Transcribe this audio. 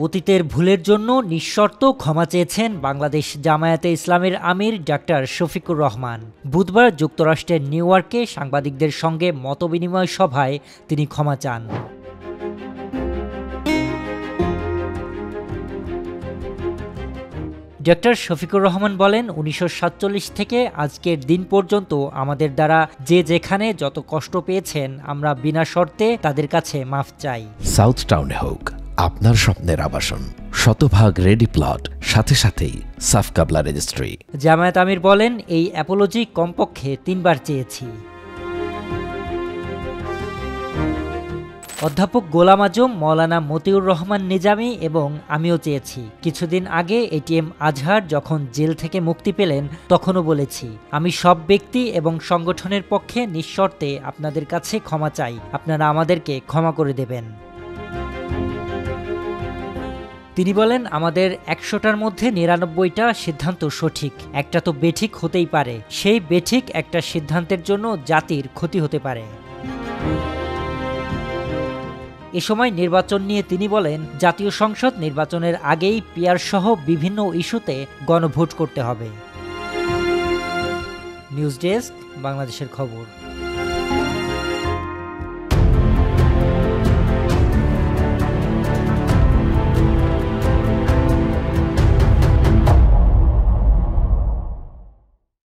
অতীতের ভুলের জন্য নিঃশর্ত ক্ষমা চেয়েছেন বাংলাদেশ জামায়াতে ইসলামের আমির ডাক্তার শফিকুর রহমান। বুধবার যুক্তরাষ্ট্রের নিউ ইয়র্কে সাংবাদিকদের সঙ্গে মতবিনিময় সভায় তিনি ক্ষমা চান। ডাক্তার শফিকুর রহমান বলেন, 1947 থেকে আজকের দিন পর্যন্ত আমাদের দ্বারা যে যেখানে যত কষ্ট পেয়েছেন আমরা বিনা শর্তে তাদের কাছে মাফ চাই। সাউথ টাউনে হোক আপনার স্বপ্নের আবাসন, শতভাগ রেডি প্লট, সাথে সাথেই সাফ কাবলা রেজিস্ট্রি। জামায়াত আমির বলেন, এই অ্যাপোলজি কমপক্ষে 3 বার চেয়েছি। অধ্যাপক গোলাম আজম, মৌলানা মতিউর রহমান নিজামী এবং আমিও চেয়েছি। কিছুদিন আগে এটিএম আজহার যখন জেল থেকে মুক্তি পেলেন তখনও বলেছি, আমি সব ব্যক্তি এবং সংগঠনের পক্ষে নিঃশর্তে আপনাদের কাছে ক্ষমা চাই, আপনারা আমাদেরকে ক্ষমা করে দেবেন। তিনি বলেন, আমাদের 100টার মধ্যে 99টা সিদ্ধান্ত সঠিক, একটা তো বেঠিক হতেই পারে। সেই বেঠিক একটা সিদ্ধান্তের জন্য জাতির ক্ষতি হতে পারে। এ সময় নির্বাচন নিয়ে তিনি বলেন, জাতীয় সংসদ নির্বাচনের আগেই পিআর সহ বিভিন্ন ইস্যুতে গণভোট করতে হবে। নিউজ ডেস্ক, বাংলাদেশের খবর।